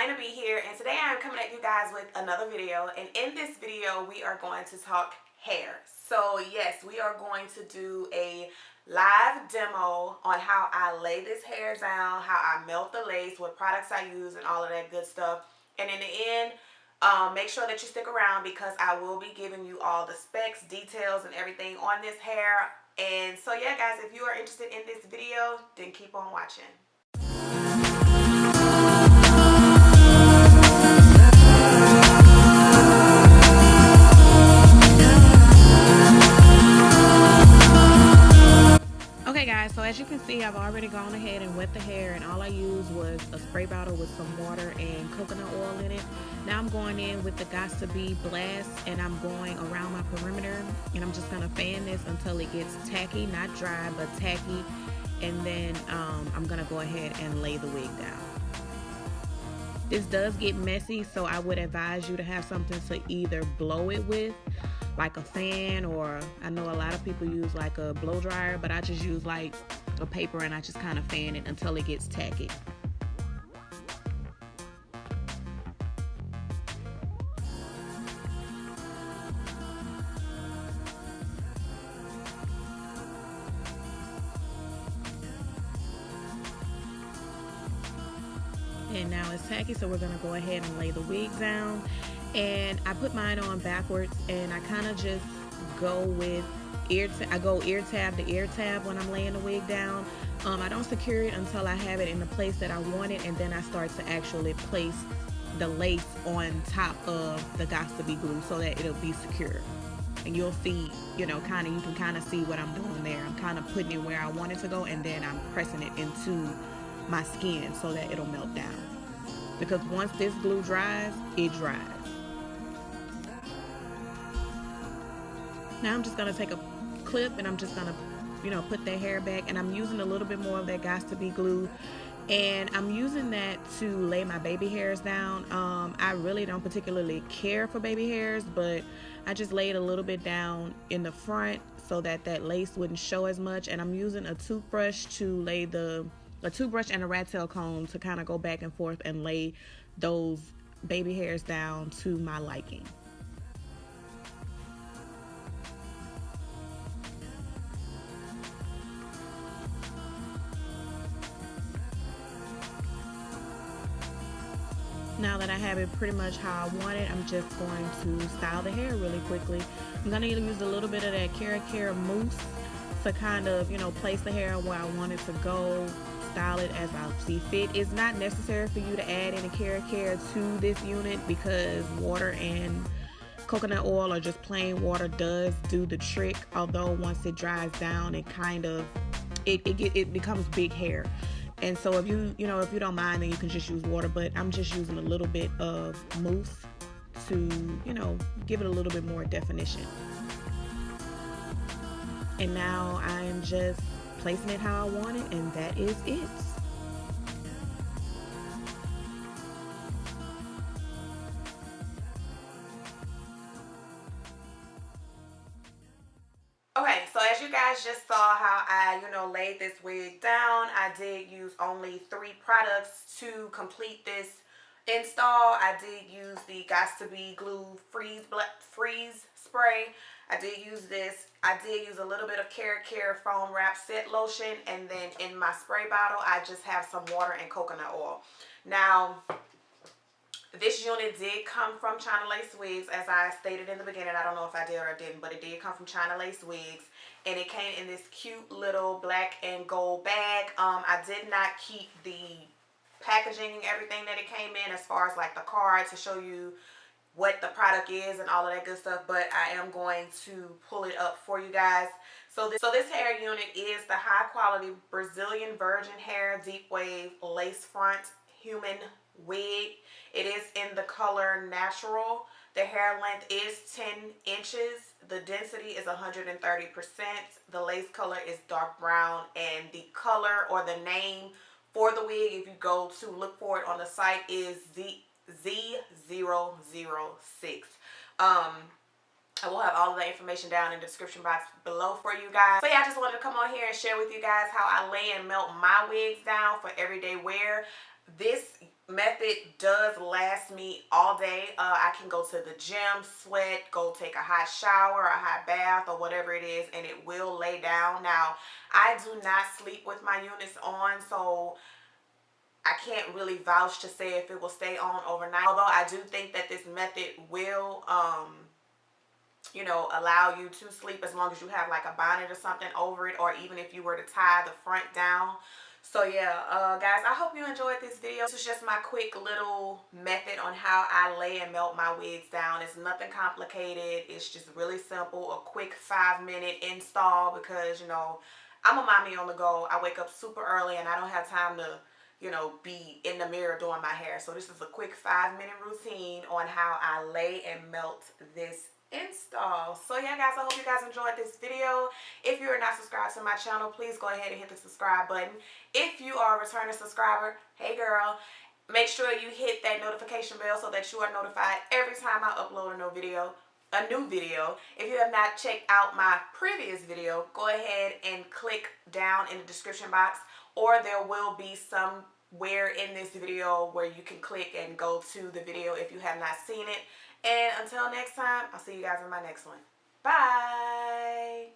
China be here, and today I'm coming at you guys with another video. And in this video we are going to talk hair. So yes, we are going to do a live demo on how I lay this hair down, how I melt the lace, what products I use, and all of that good stuff. And in the end, make sure that you stick around because I will be giving you all the specs, details, and everything on this hair. And so yeah guys, if you are interested in this video, then keep on watching. Okay guys, so as you can see, I've already gone ahead and wet the hair, and all I used was a spray bottle with some water and coconut oil in it. Now I'm going in with the Gots to Be Blast, and I'm going around my perimeter, and I'm just gonna fan this until it gets tacky, not dry but tacky, and then I'm gonna go ahead and lay the wig down. This does get messy, so I would advise you to have something to either blow it with, like a fan, or I know a lot of people use like a blow dryer, but I just use like a paper and I just kind of fan it until it gets tacky. And now it's tacky, so we're gonna go ahead and lay the wig down. And I put mine on backwards, and I kind of just go with ear tab to ear tab when I'm laying the wig down. I don't secure it until I have it in the place that I want it, and then I start to actually place the lace on top of the Gots to Be glue so that it'll be secure. And you'll see, you can kind of see what I'm doing there. I'm kind of putting it where I want it to go, and then I'm pressing it into my skin so that it'll melt down. Because once this glue dries, it dries. Now I'm just going to take a clip and I'm just going to, put that hair back. And I'm using a little bit more of that Gots to Be glue. And I'm using that to lay my baby hairs down. I really don't particularly care for baby hairs, but I just laid a little bit down in the front so that that lace wouldn't show as much. And I'm using a toothbrush to lay a toothbrush and a rat tail comb to kind of go back and forth and lay those baby hairs down to my liking. Now that I have it pretty much how I want it, I'm just going to style the hair really quickly. I'm going to use a little bit of that Cara mousse to kind of, place the hair where I want it to go, style it as I see fit. It's not necessary for you to add any Cara to this unit because water and coconut oil or just plain water does do the trick. Although once it dries down, it kind of, it becomes big hair. And so if you don't mind, then you can just use water, but I'm just using a little bit of mousse to, give it a little bit more definition. And now I'm just placing it how I want it, and that is it. Okay, so as you guys just saw how I, laid this wig down, I did use only 3 products to complete this install. I did use the Gots to Be glue freeze spray. I did use this. I did use a little bit of Cara foam wrap set lotion, and then in my spray bottle, I just have some water and coconut oil. Now, this unit did come from China Lace Wigs, as I stated in the beginning. I don't know if I did or I didn't, but it did come from China Lace Wigs, and it came in this cute little black and gold bag. I did not keep the packaging and everything that it came in, as far as like the card to show you what the product is and all of that good stuff, but I am going to pull it up for you guys. So this hair unit is the high quality Brazilian virgin hair deep wave lace front human wig. It is in the color natural. The hair length is 10 inches. The density is 130%. The lace color is dark brown, and the color or the name for the wig, if you go to look for it on the site, is Z006. I will have all of the information down in the description box below for you guys. So yeah, I just wanted to come on here and share with you guys how I lay and melt my wigs down for everyday wear. This method does last me all day. I can go to the gym, sweat, go take a hot shower, a hot bath, or whatever it is, and it will lay down. Now, I do not sleep with my units on, so I can't really vouch to say if it will stay on overnight. Although I do think that this method will, you know, allow you to sleep as long as you have like a bonnet or something over it, or even if you were to tie the front down. So yeah, guys, I hope you enjoyed this video. This is just my quick little method on how I lay and melt my wigs down. It's nothing complicated. It's just really simple, a quick 5-minute install, because, you know, I'm a mommy on the go. I wake up super early and I don't have time to, you know, be in the mirror doing my hair. So this is a quick 5-minute routine on how I lay and melt this install. So yeah, guys, I hope you guys enjoyed this video. If you are not subscribed to my channel, please go ahead and hit the subscribe button. If you are a returning subscriber, hey girl, make sure you hit that notification bell so that you are notified every time I upload a new video. If you have not checked out my previous video, go ahead and click down in the description box, or there will be somewhere in this video where you can click and go to the video if you have not seen it. And until next time, I'll see you guys in my next one. Bye.